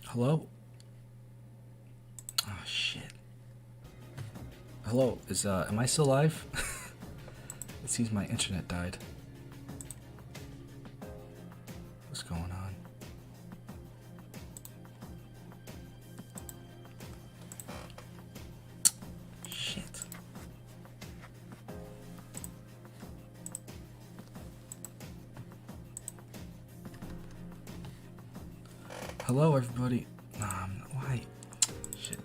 Hello? Oh shit. Hello, am I still live? It seems my internet died. What's going on? Shit. Hello, everybody. Why? Shit.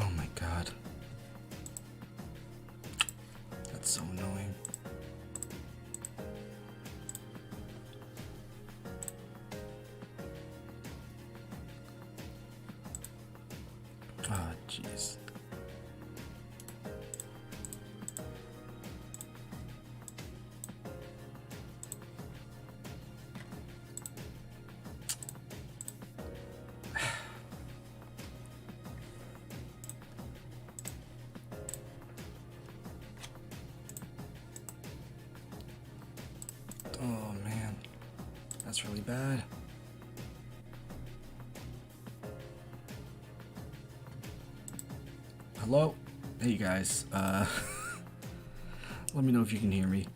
Oh my god. That's so annoying. Ah, jeez. Oh man, that's really bad. Hello? Hey guys, let me know if you can hear me.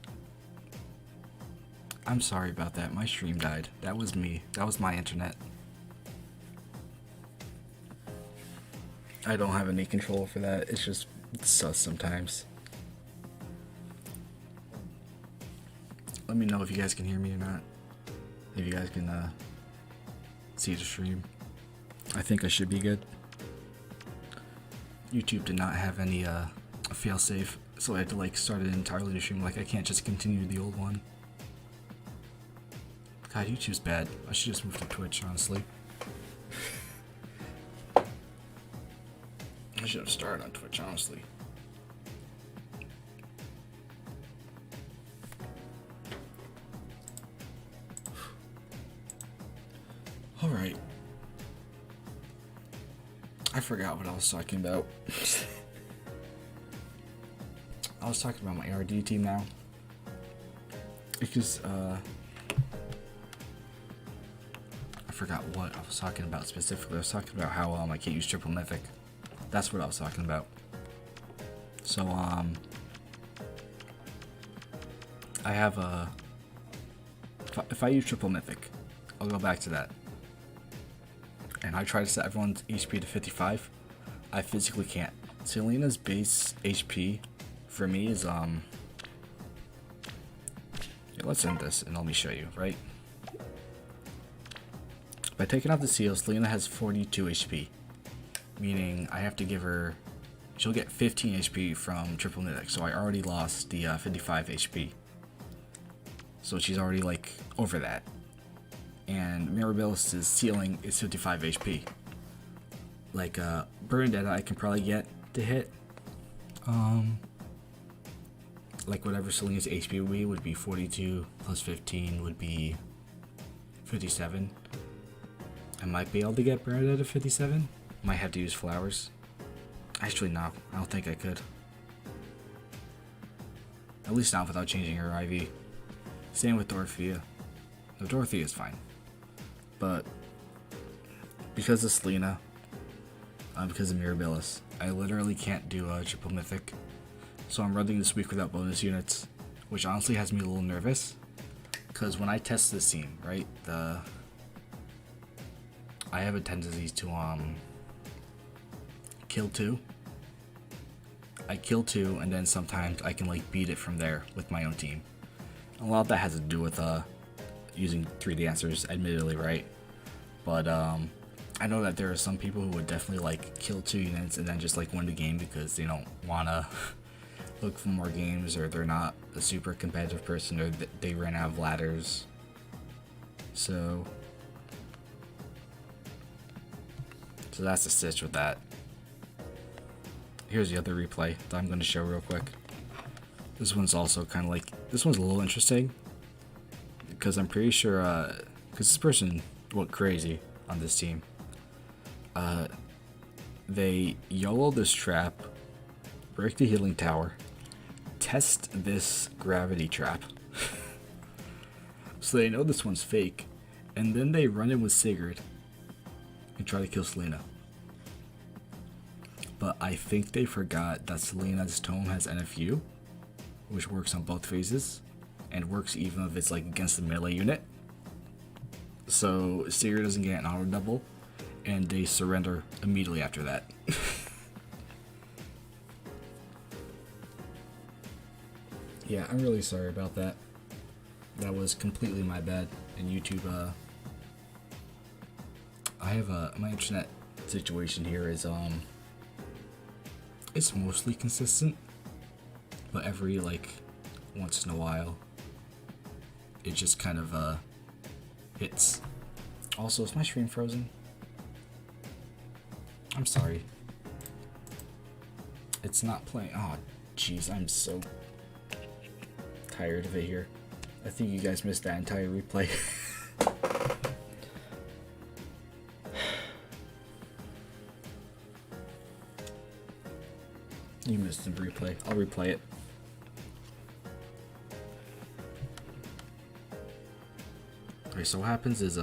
I'm sorry about that, my stream died. That was me, that was my internet. I don't have any control for that, it's just sus sometimes. Let me know if you guys can hear me or not. If you guys can see the stream. I think I should be good. YouTube did not have any failsafe, so I had to like start an entirely new stream. Like I can't just continue the old one. God, YouTube's bad. I should just move to Twitch, honestly. I should have started on Twitch, honestly. Alright. I forgot what I was talking about. I was talking about my ARD team now. Because, I forgot what I was talking about specifically. I was talking about how, I can't use triple mythic. That's what I was talking about. So, I have a... If I use triple mythic, I'll go back to that. And I try to set everyone's HP to 55. I physically can't. Selena's base HP for me is yeah, let's end this and let me show you, right? By taking out the seal, Selena has 42 HP. Meaning I have to give her, she'll get 15 HP from triple mythic, so I already lost the 55 HP. So she's already like over that. And Mirabilis' ceiling is 55 HP. Like Bernadetta I can probably get to hit. Like whatever Selena's HP would be 42 plus 15 would be 57. I might be able to get Bernadetta 57. Might have to use flowers. Actually no, I don't think I could. At least not without changing her IV. Same with Dorothea. No, Dorothea is fine. But because of Selena, because of Mirabilis, I literally can't do a triple mythic. So I'm running this week without bonus units, which honestly has me a little nervous. Because when I test this team, right, I have a tendency to kill 2. I kill 2 and then sometimes I can like beat it from there with my own team. A lot of that has to do with using 3 dancers, admittedly, right? But I know that there are some people who would definitely like kill 2 units and then just like win the game because they don't wanna look for more games, or they're not a super competitive person, or they ran out of ladders. So that's the stitch with that. Here's the other replay that I'm going to show real quick. This one's also kind of like, this one's a little interesting because I'm pretty sure, because this person went crazy on this team. They YOLO this trap, break the healing tower, test this gravity trap. So they know this one's fake, and then they run in with Sigurd and try to kill Selena. But I think they forgot that Selena's tome has NFU, which works on both phases, and works even if it's like against the melee unit. So Sigurd doesn't get an auto double, and they surrender immediately after that. Yeah, I'm really sorry about that. That was completely my bad. And YouTube, I have my internet situation here is it's mostly consistent, but every like once in a while it just kind of hits. Also, is my stream frozen? I'm sorry. It's not playing. Oh jeez, I'm so tired of it here. I think you guys missed that entire replay. You missed the replay. I'll replay it. Okay, so what happens is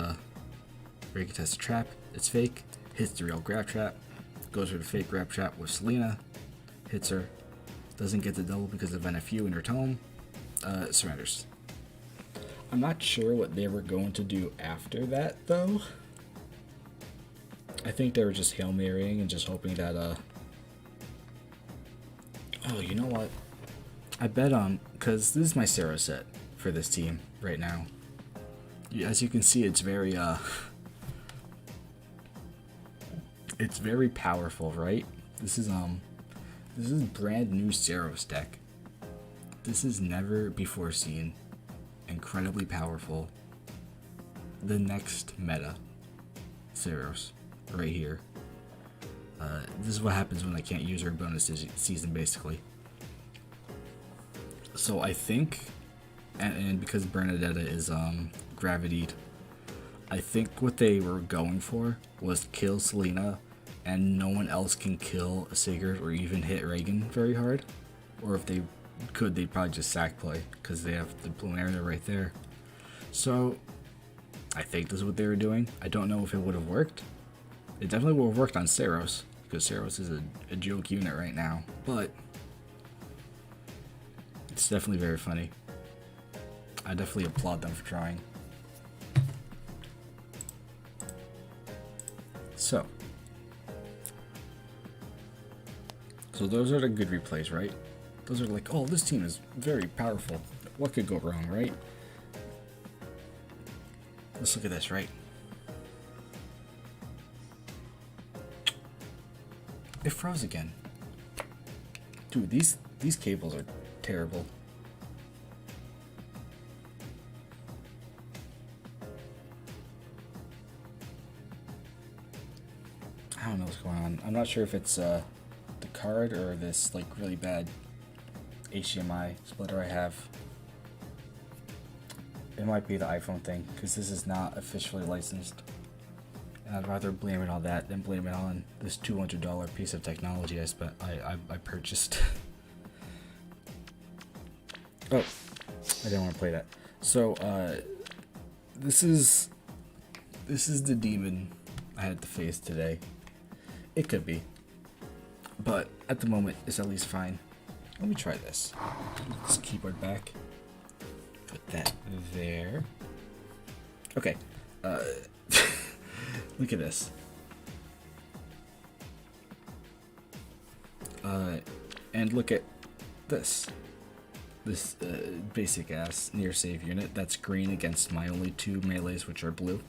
Reagan tests a trap. It's fake. Hits the real grab trap. Goes for the fake grab trap with Selena. Hits her. Doesn't get the double because of NFU in her tome. Surrenders. I'm not sure what they were going to do after that though. I think they were just Hail Marying and just hoping that oh, you know what? I bet cause this is my Sarah set for this team right now. As you can see, it's very it's very powerful, right? This is brand new Saros deck. This is never before seen. Incredibly powerful. The next meta Saros right here. This is what happens when I can't use her bonus season, basically. So I think, and because Bernadetta is gravitied, I think what they were going for was kill Selena, and no one else can kill Sigurd or even hit Reagan very hard. Or if they could, they'd probably just sack play because they have the bloom area right there. So I think this is what they were doing. I don't know if it would have worked. It definitely would have worked on Saros, because Saros is a joke unit right now, but it's definitely very funny. I definitely applaud them for trying. So those are the good replays, right? Those are like, oh, this team is very powerful. What could go wrong, right? Let's look at this, right? It froze again. Dude, these cables are terrible. I don't know what's going on. I'm not sure if it's the card or this like really bad HDMI splitter I have. It might be the iPhone thing, because this is not officially licensed. And I'd rather blame it on that than blame it on this $200 piece of technology I purchased. Oh, I didn't want to play that. So, this is the demon I had to face today. It could be, but at the moment it's at least fine. Let me try this. Put this keyboard back. Put that there. Okay. Look at this. And look at this. This basic ass near save unit that's green against my only two melees, which are blue.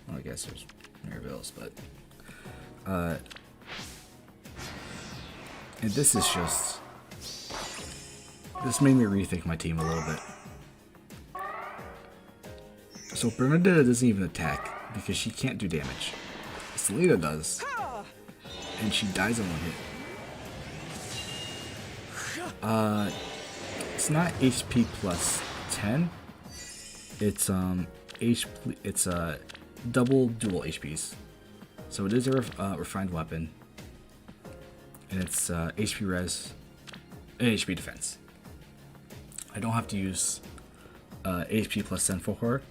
Well, I guess there's Mirabelles, but and this is just This made me rethink my team a little bit. So Bernadetta doesn't even attack because she can't do damage. Selena does, and she dies on one hit. It's not HP plus 10. It's double dual HPs. So it is a refined weapon, and it's HP res and HP defense. I don't have to use HP plus 10 for her,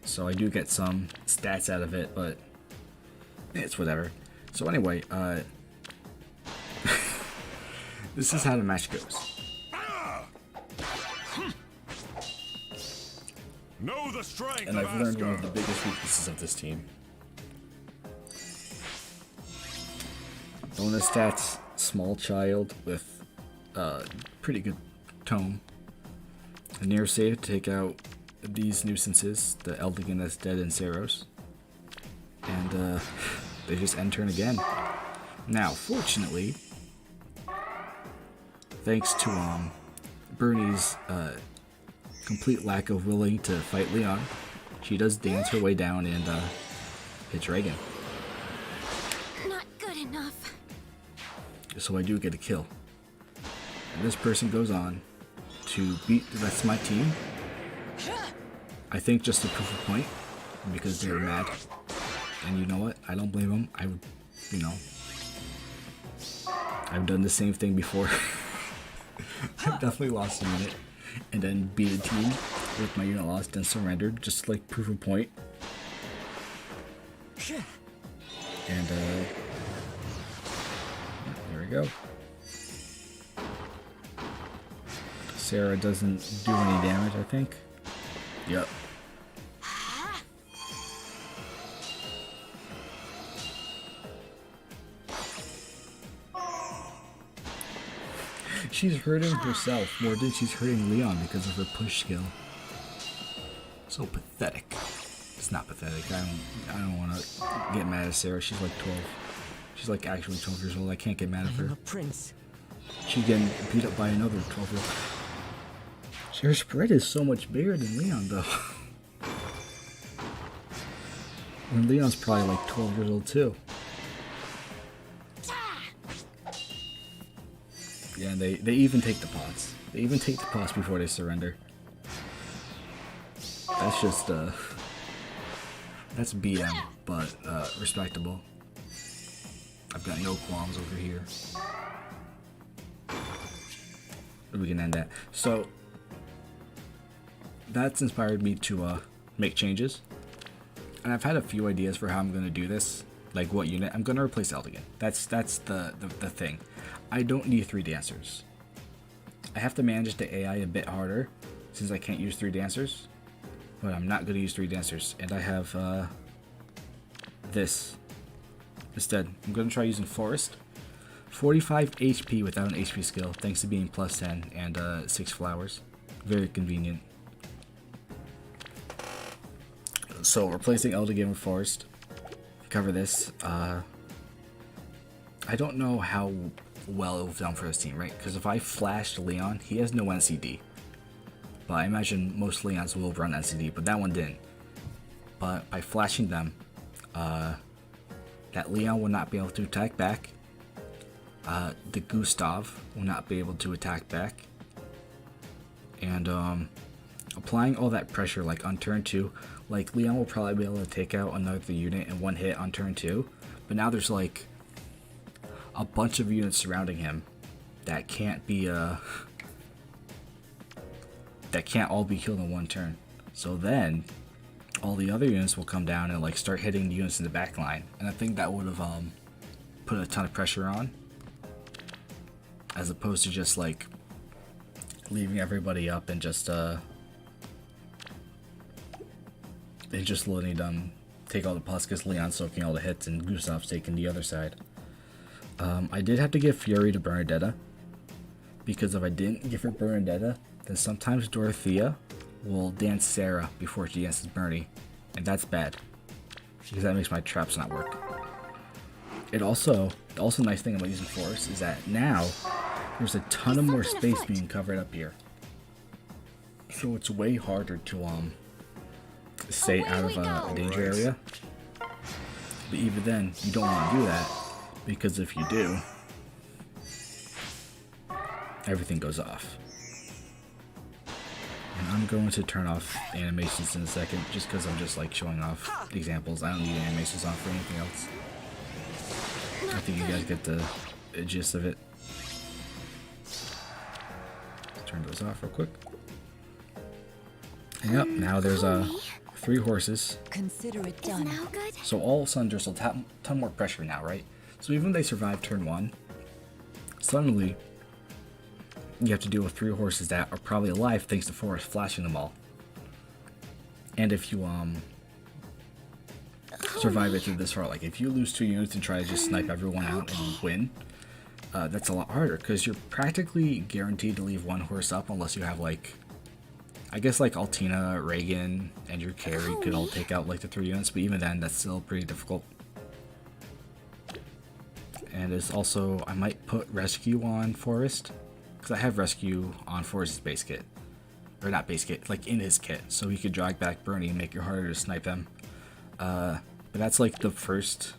so I do get some stats out of it, but it's whatever. So anyway, this is how the match goes. Know the strength and I've learned one of the biggest weaknesses of this team. Bonus stats, small child with pretty good tome. A near save to take out these nuisances, the Eldigan that's dead and Saros. And they just end turn again. Now, fortunately, thanks to Bernie's complete lack of willing to fight Leon, she does dance her way down and hit Dragon. Not good enough. So I do get a kill. And this person goes on to beat the rest of my team. I think just to prove a point, because they were mad. And you know what? I don't blame them. I would, I've done the same thing before. I've definitely lost a unit and then beat a team with my unit lost and surrendered just to like prove a point. And there we go. Sarah doesn't do any damage, I think. Yep. She's hurting herself more than she's hurting Leon because of her push skill. So pathetic. It's not pathetic. I don't want to get mad at Sarah. She's like 12. She's like actually 12 years old. I can't get mad at her. I'm a prince. She's getting beat up by another 12-year-old. Her spread is so much bigger than Leon, though. When Leon's probably like 12 years old too. Yeah, and they even take the pots. They even take the pots before they surrender. That's just that's BM, but respectable. I've got no qualms over here. We can end that. So that's inspired me to make changes. And I've had a few ideas for how I'm going to do this. Like what unit. I'm going to replace Eldigan. That's the thing. I don't need 3 dancers. I have to manage the AI a bit harder since I can't use 3 dancers. But I'm not going to use 3 dancers. And I have this. Instead, I'm going to try using Forest. 45 HP without an HP skill, thanks to being plus 10 and 6 flowers. Very convenient. So replacing Eldigan with Forest. Cover this. I don't know how well it will done for his team, right? Because if I flashed Leon, he has no NCD. But I imagine most Leons will run NCD, but that one didn't. But by flashing them, that Leon will not be able to attack back. The Gustav will not be able to attack back. And applying all that pressure like on turn 2, like Leon will probably be able to take out another unit in one hit on turn 2. But now there's like a bunch of units surrounding him that can't be that can't all be killed in one turn. So then all the other units will come down and like start hitting the units in the back line. And I think that would have put a ton of pressure on, as opposed to just like leaving everybody up and just letting them take all the pots because Leon's soaking all the hits and Gustav's taking the other side. I did have to give Fury to Bernadetta, because if I didn't give her Bernadetta, then sometimes Dorothea will dance Sarah before she dances Bernie, and that's bad because that makes my traps not work. The also nice thing about using Force is that now there's a ton of more space being covered up here. So it's way harder to stay out of a danger area. But even then, you don't want to do that, because if you do, everything goes off. And I'm going to turn off animations in a second, just because I'm just like showing off examples. I don't need animations on for anything else. I think you guys get the gist of it. Turn those off real quick. And yep, now there's 3 horses. Consider it done. Now good? So all of a sudden there's a ton more pressure now, right? So even when they survive turn 1, suddenly you have to deal with 3 horses that are probably alive thanks to Forrest flashing them all. And if you survive it through this far, like if you lose 2 units and try to just snipe everyone out and win, that's a lot harder because you're practically guaranteed to leave 1 horse up unless you have like, I guess like Altina, Reagan, and your carry could all take out like the 3 units, but even then that's still pretty difficult. And it's also, I might put rescue on Forrest, because I have rescue on Forrest's base kit. Or not base kit, like in his kit, so he could drag back Bernie and make it harder to snipe them. But that's like the first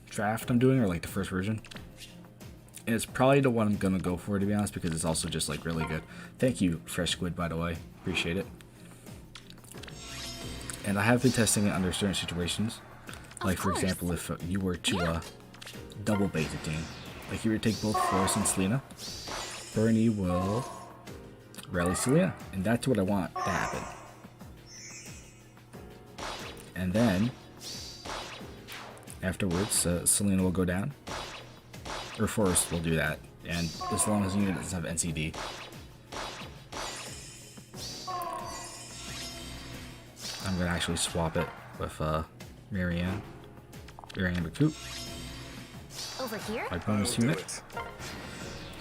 draft I'm doing, or like the first version. And it's probably the one I'm gonna go for, to be honest, because it's also just like really good. Thank you, Fresh Squid, by the way. Appreciate it. And I have been testing it under certain situations. Like for example, if you were to double bait the team, like you were to take both Forrest and Selena, Bernie will rally Selena, and that's what I want to happen. And then afterwards, Selena will go down, or Forrest will do that, and as long as the unit doesn't have NCD. I'm gonna actually swap it with Marianne McCoop. Over here? My bonus unit.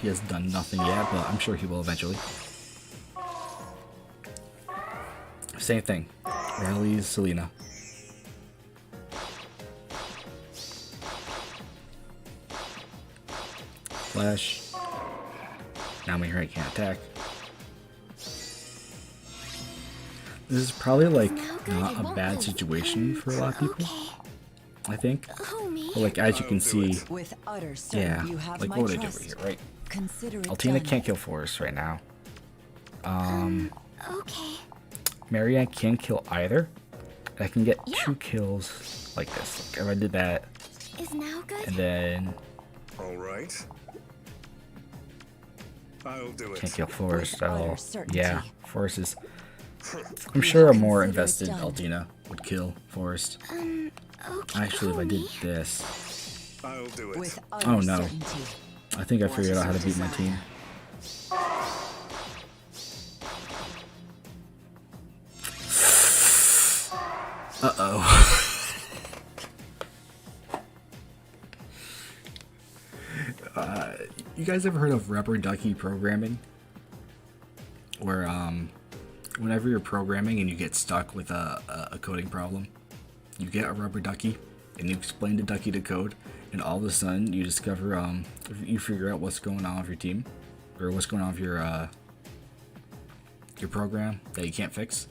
He has done nothing yet, but I'm sure he will eventually. Same thing. Rallies Selena. Flash. Now Mary can't attack. This is probably like not a bad situation for a lot of people, I think. But like as you can see, yeah, like what would I do over here, right? Altina can't kill Forrest right now. Okay. Marianne can't kill either. I can get 2 kills like this. Like if I did that, Is now good? and then All right. I'll do it. can't kill Forrest at all. certainty. Yeah, Forrest is. I'm sure a more invested Altina would kill Forrest. Okay. Actually, if I did this, I'll do it. With oh no, certainty. I think I figured out how to beat my team. Uh-oh. You guys ever heard of rubber ducky programming? Where, whenever you're programming and you get stuck with a coding problem, you get a rubber ducky and you explain the ducky to code, and all of a sudden you discover, you figure out what's going on with your team, or what's going on with your program that you can't fix.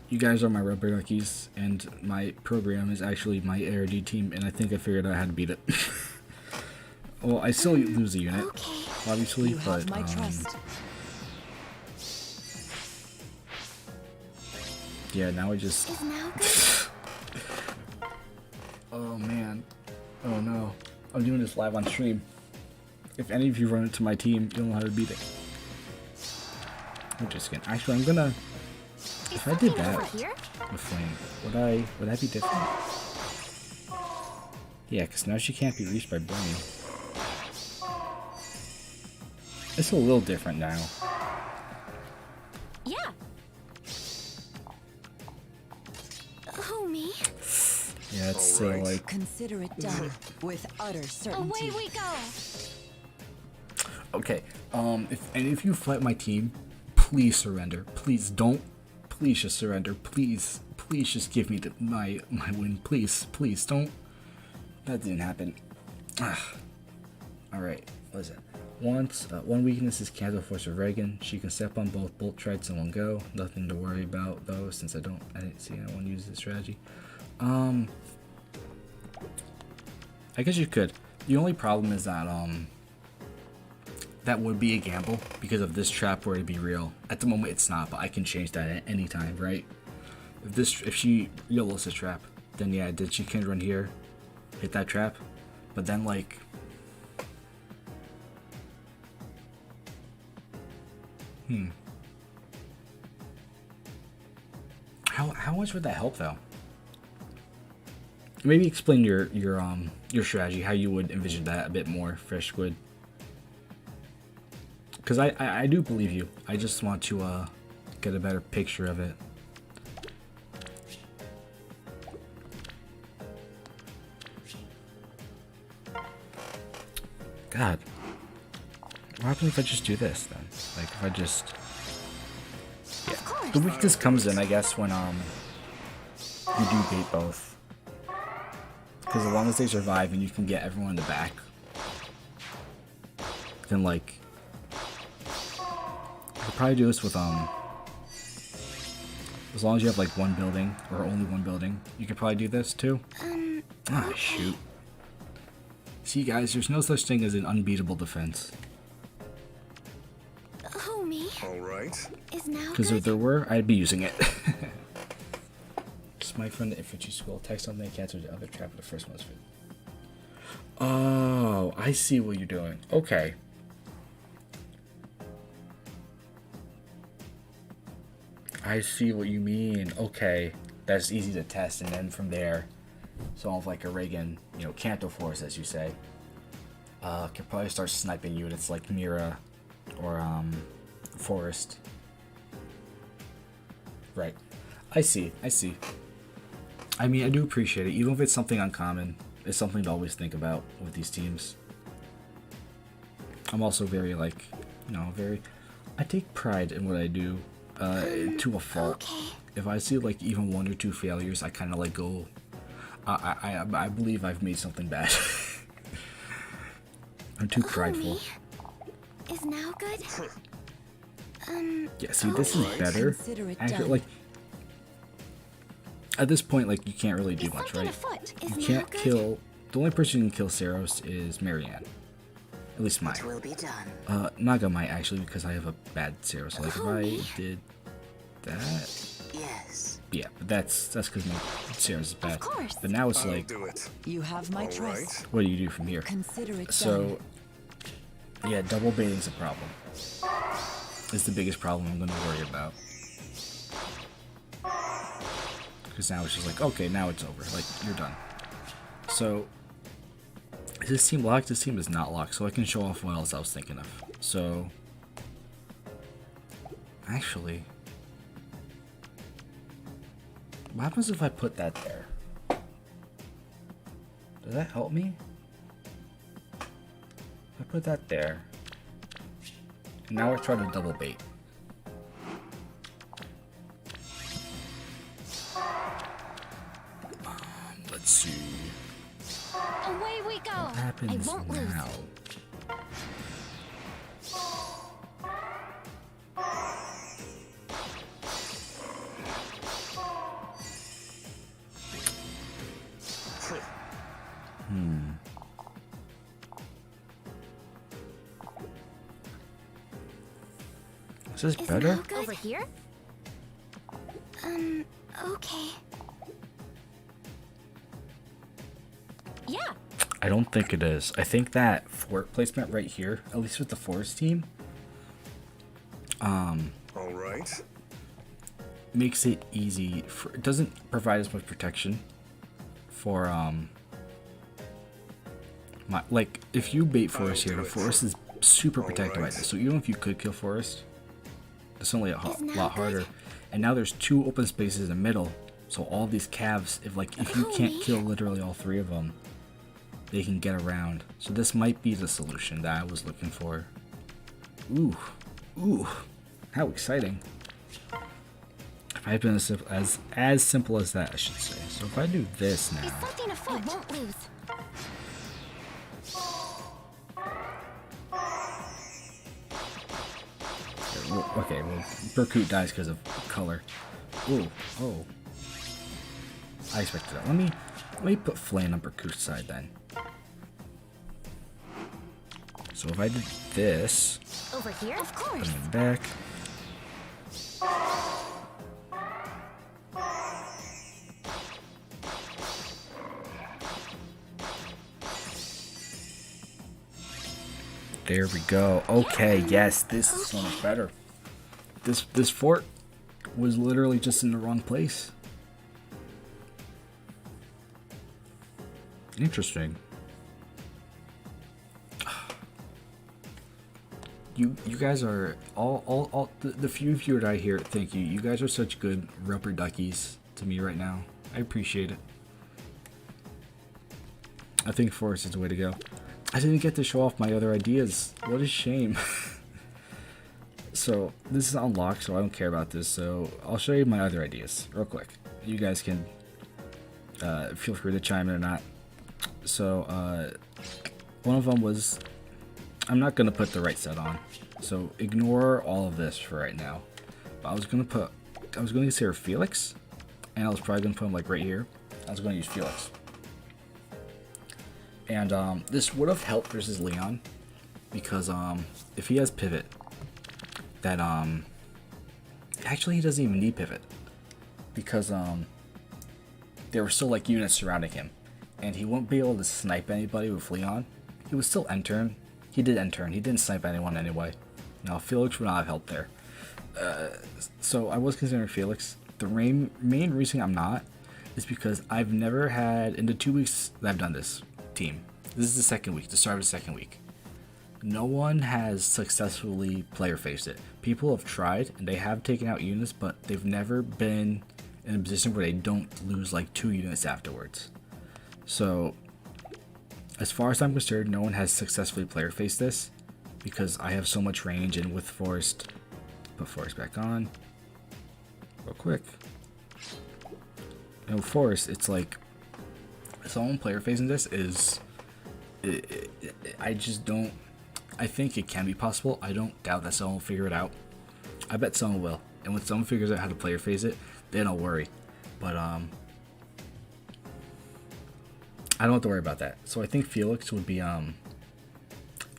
You guys are my rubber duckies, and my program is actually my ARD team, and I think I figured out how to beat it. Well, I still lose a unit, obviously, You have but my trust. yeah, now I just. Is now good? Oh man, oh no, I'm doing this live on stream. If any of you run into my team, you'll know how to beat it. I'm just kidding. Actually, I'm gonna. If I did that Over here? with Flame, would that be different? Yeah, because now she can't be reached by Bernie. It's a little different now. Yeah. Oh, me? Yeah, it's still Alright. like. Consider it done with utter certainty. Away we go. Okay, if any of you fight my team, please surrender. Please don't. Please just surrender. Please just give me my win. Please don't. That didn't happen. All right, listen. Once, one weakness is Cancel Force of Reagan. She can step on both bolt treads in one go. Nothing to worry about though, since I didn't see anyone use this strategy. I guess you could. The only problem is that that would be a gamble because of this trap were to be real. At the moment it's not, but I can change that at any time, right? If she YOLOs this trap, then yeah, then she can run here, hit that trap, but then like How much would that help though? Maybe explain your strategy, how you would envision that a bit more, Fresh Squid. Because I do believe you. I just want to get a better picture of it. God. What happens if I just do this then? Like if I just... Yeah. The weakness comes in, I guess, when you do bait both. Because as long as they survive and you can get everyone in the back, then like... You could probably do this with as long as you have like one building, or only one building, you could probably do this too. Ah, shoot. See guys, there's no such thing as an unbeatable defense. Oh, me. All right. Is now Because good? if there were, I'd be using it. Smite from the infantry school. Text something, cancel the other trap, but the first one's fit. Oh, I see what you're doing. Okay. I see what you mean. Okay. That's easy to test, and then from there, so of like a Reagan, Canto Force, as you say, can probably start sniping units like Mira or Forest. Right. I see. I mean, I do appreciate it. Even if it's something uncommon, it's something to always think about with these teams. I'm also very, I take pride in what I do, to a fault. Okay. If I see, like, even one or two failures, I kind of, like, go... I believe I've made something bad. I'm too prideful. Me? Is now good? Yeah, see, this is better. Consider it Actually, done. like, at this point, like, you can't really do Is much, something right? afoot? Is You now can't good? kill... The only person who can kill Saros is Marianne. At least mine. Will be done. Naga might, actually, because I have a bad Saros. So, like, if I me? did that... Yes. Yeah, but that's because my Saros is bad. Of course. But now it's I'll like, do it. You have my All trust. right. what do you do from here? Consider it done. So, yeah, double baiting's a problem. It's the biggest problem I'm going to worry about. Because now it's just like, okay, now it's over. Like, you're done. So, is this team locked? This team is not locked, so I can show off what else I was thinking of. So, actually, what happens if I put that there? Does that help me? I put that there. And now I try to double bait. Let's see. Away we go. What happens I won't lose. now? Is this Is better? now good? Over here? Okay. Yeah. I don't think it is. I think that fort placement right here, at least with the forest team, All right. makes it easy for, it doesn't provide as much protection for like if you bait forest here, the forest is super protected by this. So even if you could kill forest, it's only a Is now lot harder. good? And now there's two open spaces in the middle, so all these calves, if you can't kill literally all three of them, they can get around. So this might be the solution that I was looking for. Ooh, how exciting! If I had been as simple as that, I should say. So if I do this Is now, something afoot? I won't lose. Okay, well, Berkut dies because of color. Ooh, oh. I expected that. Let me put Flame on Berkut's side then. So if I did this, Over here? Of put course. him back. There we go. Okay, yes, this is so much better. This fort was literally just in the wrong place. Interesting. You guys are all the few of you that I hear, thank you. You guys are such good rubber duckies to me right now. I appreciate it. I think Forest is the way to go. I didn't get to show off my other ideas. What a shame. So this is unlocked, so I don't care about this. So I'll show you my other ideas real quick. You guys can feel free to chime in or not. So one of them was, I'm not gonna put the right set on, so ignore all of this for right now. But I was gonna consider Felix, and I was probably gonna put him like right here. I was gonna use Felix. And this would have helped versus Leon, because if he has pivot, that actually he doesn't even need pivot, because there were still like units surrounding him, and he won't be able to snipe anybody with Leon. He was still end turn. He did end turn. He didn't snipe anyone anyway. Now Felix would not have helped there. So I was considering Felix. The main reason I'm not is because I've never had, in the 2 weeks that I've done this team, this is the second week, the start of the second week, no one has successfully player faced it. People have tried and they have taken out units, but they've never been in a position where they don't lose like 2 units afterwards. So as far as I'm concerned, no one has successfully player faced this, because I have so much range, and with Forest, put Forest back on real quick. You know, Forest, it's like someone player facing this is, I just don't, I think it can be possible. I don't doubt that someone will figure it out. I bet someone will, and when someone figures out how to player phase it, then I'll worry. But I don't have to worry about that. So I think Felix would be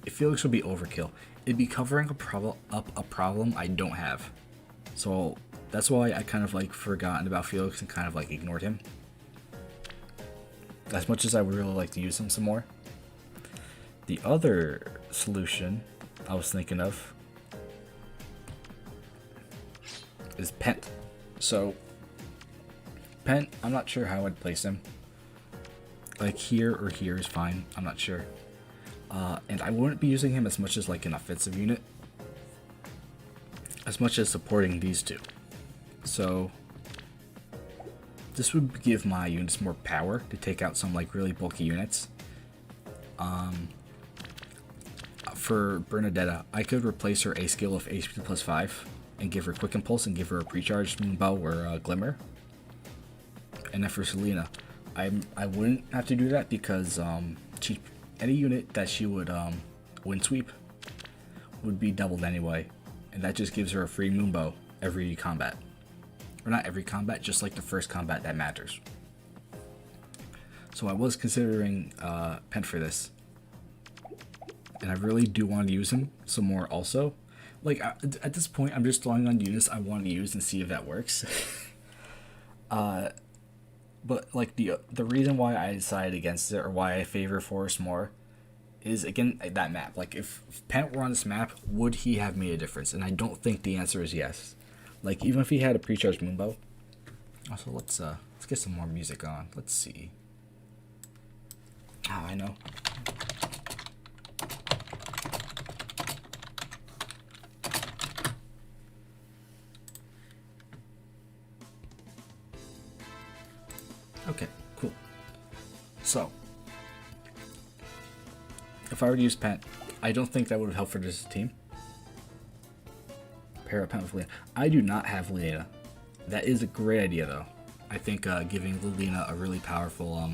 overkill. It'd be covering a problem I don't have. So that's why I kind of like forgotten about Felix and kind of like ignored him. As much as I would really like to use him some more. The other solution I was thinking of is Pent. So Pent, I'm not sure how I'd place him. Like here or here is fine. I'm not sure. And I wouldn't be using him as much as like an offensive unit, as much as supporting these two. So this would give my units more power to take out some like really bulky units. For Bernadetta, I could replace her A skill of HP plus 5 and give her Quick Impulse and give her a Precharged Moonbow or Glimmer. And then for Selena, I wouldn't have to do that because any unit that she would wind sweep would be doubled anyway, and that just gives her a free Moonbow every combat. Or not every combat, just like the first combat that matters. So I was considering Pent for this, and I really do want to use him some more also. Like at this point, I'm just throwing on units I want to use and see if that works. But like the reason why I decided against it, or why I favor Forest more, is again that map. Like if Pent were on this map, would he have made a difference? And I don't think the answer is yes. Like even if he had a Precharged Moonbow. Also, let's get some more music on. Let's see. Oh, I know. Okay, cool. So, if I were to use Pent, I don't think that would have helped for this team. Pair up Pent with Lena. I do not have Lena. That is a great idea, though. I think giving Lena a really powerful,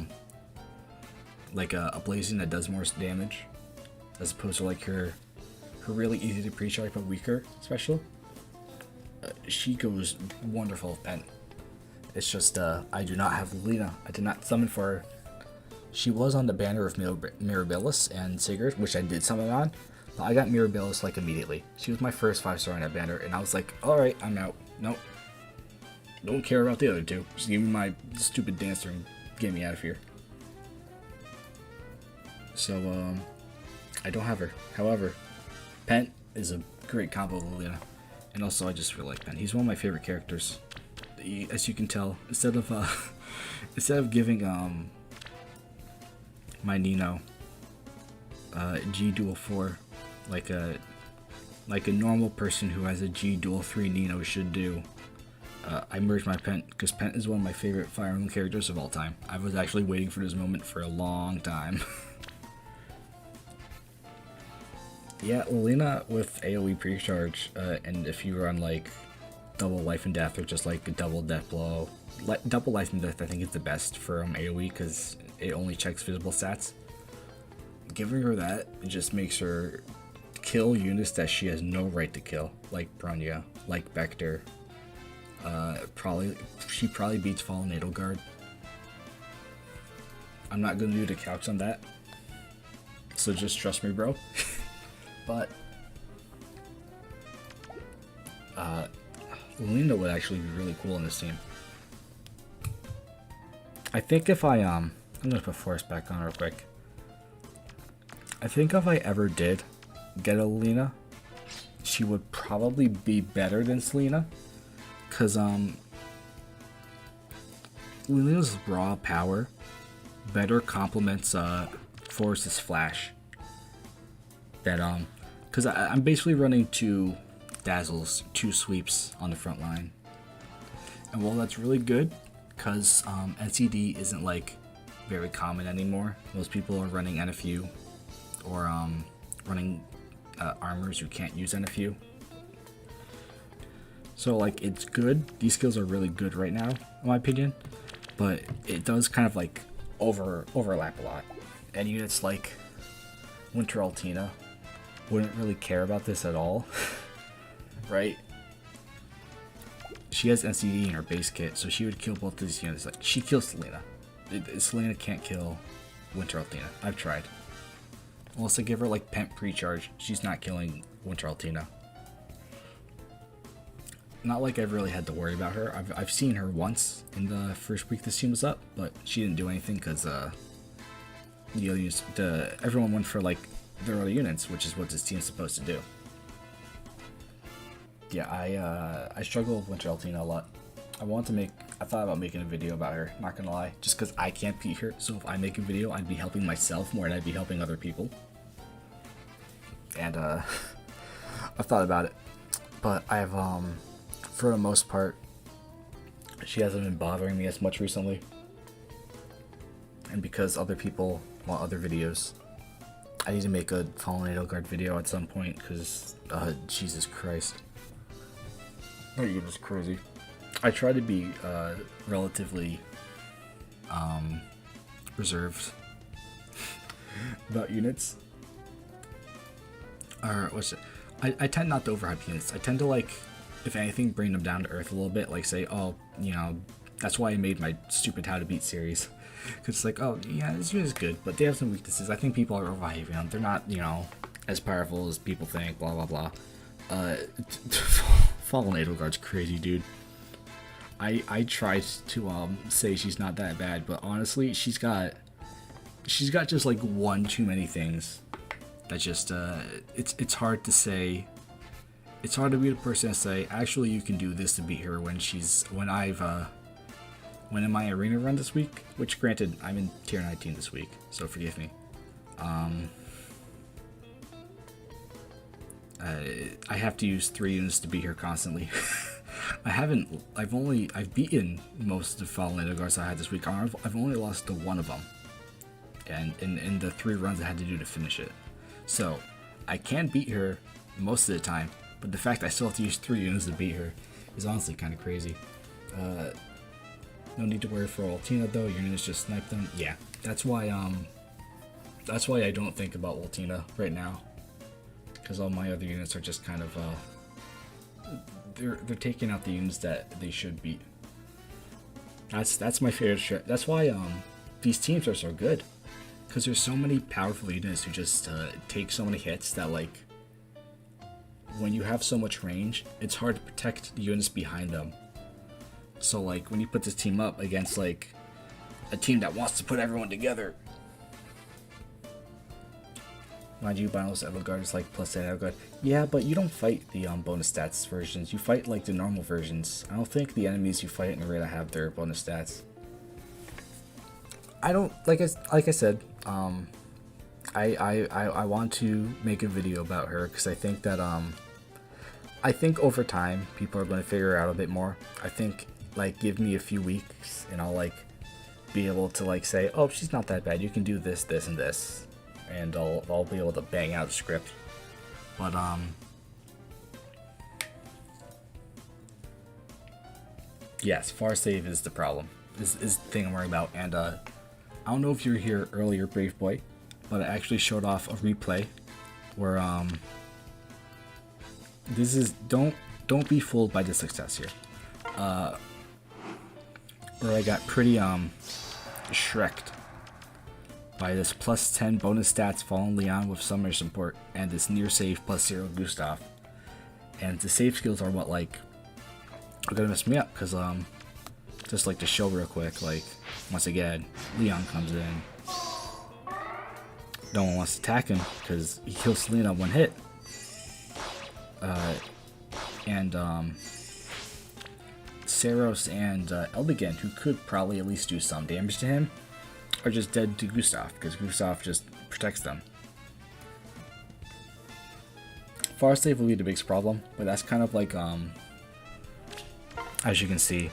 like a blazing that does more damage, as opposed to like her really easy to pre-charge but weaker special, she goes wonderful with Pent. It's just I do not have Lena. I did not summon for her. She was on the banner of Mirabilis and Sigurd, which I did summon on, but I got Mirabilis like immediately. She was my first 5-star on that banner, and I was like, alright, I'm out. Nope. Don't care about the other two. Just give me my stupid dancer and get me out of here. So, I don't have her. However, Pent is a great combo with Lena. And also, I just really like Pent. He's one of my favorite characters. As you can tell, instead of giving, my Nino G dual 4 like a normal person who has a G dual 3 Nino should do, I merged my Pent because Pent is one of my favorite Fire Emblem characters of all time. I was actually waiting for this moment for a long time. Yeah, Lena with AoE pre-charge, and if you run like double life and death or just like a double death blow, double life and death I think is the best for AoE because it only checks visible stats. Giving her that, it just makes her kill units that she has no right to kill, like Bronya, like Vector. She probably beats Fallen Edelgard. I'm not gonna do the couch on that, so just trust me, bro. But Lena would actually be really cool in this team. I think if I'm gonna put Force back on real quick. I think if I ever did get a Lena, she would probably be better than Selena. Cause Lena's raw power better complements Force's flash. That cause I'm basically running 2 dazzles, 2 sweeps on the front line. And while that's really good, cause NCD isn't like very common anymore. Most people are running NFU or running armors who can't use NFU. So like it's good. These skills are really good right now, in my opinion. But it does kind of like overlap a lot. And units like Winter Altina wouldn't really care about this at all. Right? She has NCD in her base kit, so she would kill both of these units. Like she kills Selena. Selena can't kill Winter Altina. I've tried. Unless I give her like Pent pre-charge, she's not killing Winter Altina. Not like I've really had to worry about her. I've seen her once in the first week this team was up, but she didn't do anything because everyone went for like their other units, which is what this team's supposed to do. Yeah, I struggle with Winter Altina a lot. I thought about making a video about her, not gonna lie, just because I can't beat her. So if I make a video, I'd be helping myself more than I'd be helping other people. And I've thought about it, but I've for the most part, she hasn't been bothering me as much recently. And because other people want other videos, I need to make a Fallen Edelgard video at some point, because Jesus Christ. That game is crazy. I try to be relatively reserved about units. Or what's it? I tend not to overhype units. I tend to, like, if anything, bring them down to earth a little bit. Like say, oh, you know, that's why I made my stupid How to Beat series. Because it's like, oh, yeah, this unit is good, but they have some weaknesses. I think people are overhyping them. They're not, you know, as powerful as people think, blah, blah, blah. Fallen Edelgard's crazy, dude. I tried to say she's not that bad, but honestly, she's got just like one too many things that just it's hard to say. It's hard to be the person to say actually you can do this to beat her when in my arena run this week, which granted I'm in tier 19 this week, so forgive me. I have to use 3 units to beat her constantly. I've beaten most of the Fallen Edelgards I had this week. I've only lost to one of them. And in the 3 runs I had to do to finish it. So, I can beat her most of the time, but the fact I still have to use 3 units to beat her is honestly kind of crazy. No need to worry for Ultina though, your units just snipe them. Yeah, that's why I don't think about Ultina right now. Because all my other units are just kind of they're taking out the units that they should beat. That's my favorite strat. That's why these teams are so good, because there's so many powerful units who just take so many hits that, like, when you have so much range, it's hard to protect the units behind them. So like when you put this team up against like a team that wants to put everyone together. Mind you, Bindless Edelgard is like plus 10 Edelgard. Yeah, but you don't fight the bonus stats versions. You fight like the normal versions. I don't think the enemies you fight in Arena have their bonus stats. I don't like I said. I want to make a video about her because I think that I think over time people are going to figure her out a bit more. I think like give me a few weeks and I'll like be able to like say, oh, she's not that bad. You can do this, this, and this. And I'll be able to bang out a script. But yes, far save is the problem. Is the thing I'm worried about. And I don't know if you were here earlier, Brave Boy, but I actually showed off a replay where this is don't be fooled by the success here. Where I got pretty shreked by this plus 10 bonus stats Fallen Leon with summoner support and this near save plus 0 Gustav. And the save skills are what like are gonna mess me up because just like to show real quick, like once again Leon comes in. No one wants to attack him because he kills Selena on one hit. And Saros and Eldigan, who could probably at least do some damage to him, are just dead to Gustav because Gustav just protects them. Far save will be the biggest problem, but that's kind of like as you can see,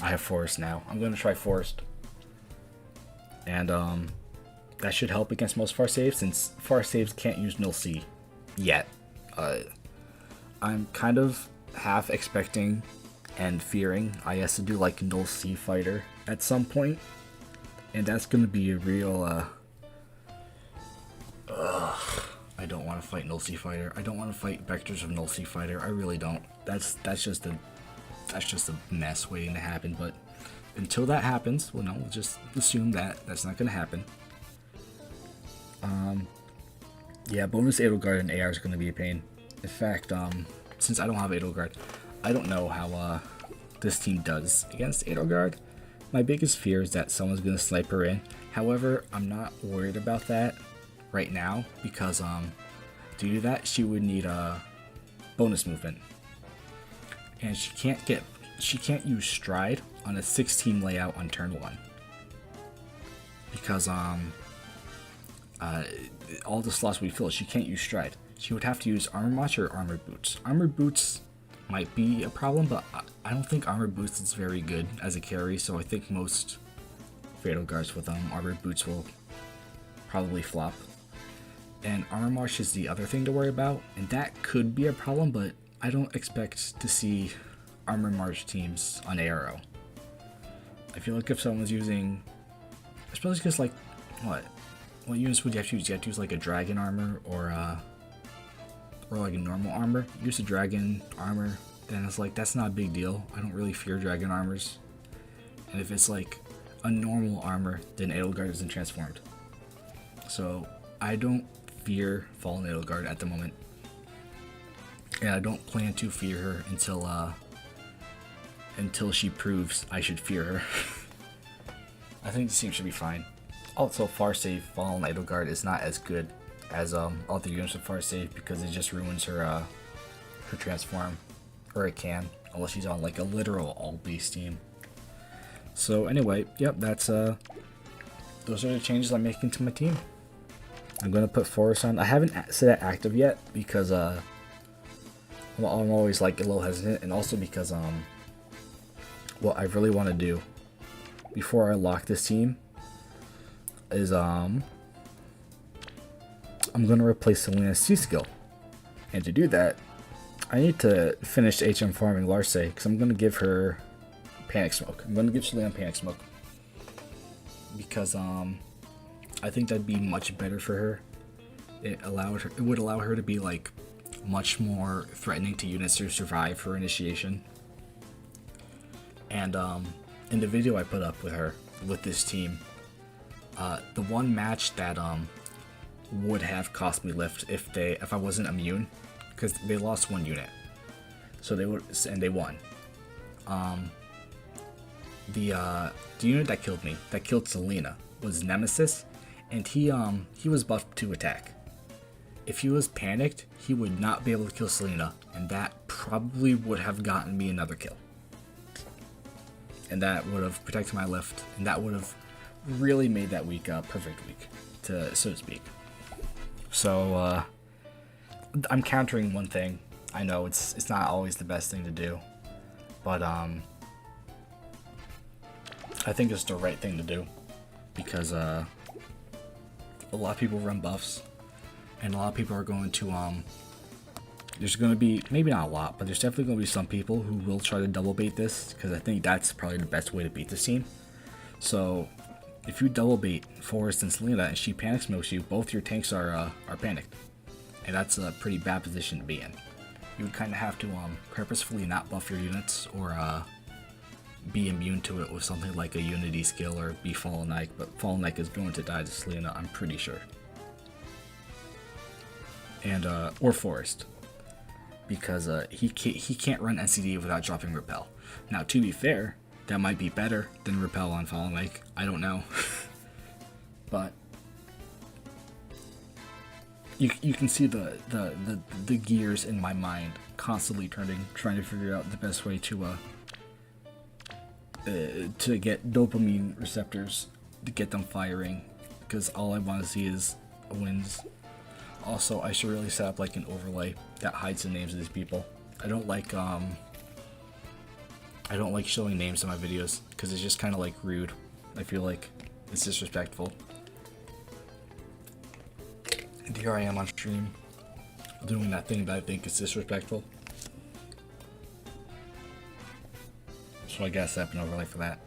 I have Forest now. I'm gonna try Forest, and that should help against most far saves since far saves can't use null C yet. I'm kind of half expecting and fearing IS to do like null C fighter at some point, and that's gonna be a real I don't want to fight null C fighter. I don't want to fight vectors of null C fighter. I really don't. That's just a mess waiting to happen. But until that happens, well, no, we'll just assume that that's not gonna happen. Yeah, bonus Edelgard and AR is gonna be a pain. In fact, since I don't have Edelgard, I don't know how this team does against Edelgard. My biggest fear is that someone's gonna snipe her in. However, I'm not worried about that right now because to do that she would need a bonus movement, and she can't use stride on a 16 layout on turn 1 because all the slots we fill, she can't use stride. She would have to use armor march or armored boots. Armored boots might be a problem, but I don't think armored boots is very good as a carry, so I think most Fatal Guards with armored boots will probably flop. And armor march is the other thing to worry about, and that could be a problem, but I don't expect to see armor march teams on ARO. I feel like if someone's using, especially because like what units would you have to use? You have to use like a dragon armor or like a normal armor. Use a dragon armor, then it's like that's not a big deal. I don't really fear dragon armors. And if it's like a normal armor, then Edelgard isn't transformed. So I don't fear Fallen Edelgard at the moment, and I don't plan to fear her until she proves I should fear her. I think this team should be fine. Also, far save Fallen Edelgard is not as good as other units with far save because it just ruins her transform, or it can, unless she's on like a literal all base team. So anyway, yep, that's those are the changes I'm making to my team. I'm gonna put Forest on. I haven't set it active yet because I'm always like a little hesitant, and also because what I really want to do before I lock this team is I'm gonna replace Selena's C skill, and to do that I need to finish HM farming Larce because I'm gonna give her Panic Smoke. I'm gonna give Selena Panic Smoke because I think that'd be much better for her. It would allow her to be like much more threatening to units to survive for initiation. And in the video I put up with her, with this team, the one match that would have cost me lift if I wasn't immune, because they lost one unit, so they won. The unit that killed me, that killed Selena, was Nemesis, and he was buffed to attack. If he was panicked, he would not be able to kill Selena, and that probably would have gotten me another kill. And that would have protected my lift, and that would have really made that week a perfect week, so to speak. So I'm countering one thing. I know it's not always the best thing to do, but I think it's the right thing to do, because a lot of people run buffs, and a lot of people are going to there's going to be, maybe not a lot, but there's definitely going to be some people who will try to double bait this, because I think that's probably the best way to beat this team. So if you double bait Forrest and Selena and she panic smokes you, both your tanks are panicked, and that's a pretty bad position to be in. You would kind of have to purposefully not buff your units, or be immune to it with something like a Unity skill, or be Fallen Ike, but Fallen Ike is going to die to Selena, I'm pretty sure. And or Forrest, because he can't run NCD without dropping Repel. Now, to be fair, that might be better than Repel on Fallen Ike. I don't know, but you can see the gears in my mind constantly turning, trying to figure out the best way to get dopamine receptors, to get them firing, because all I want to see is wins. Also, I should really set up like an overlay that hides the names of these people. I don't like showing names in my videos, because it's just kind of like rude. I feel like it's disrespectful. And here I am on stream doing that thing that I think is disrespectful. So I gotta set up an overlay for that.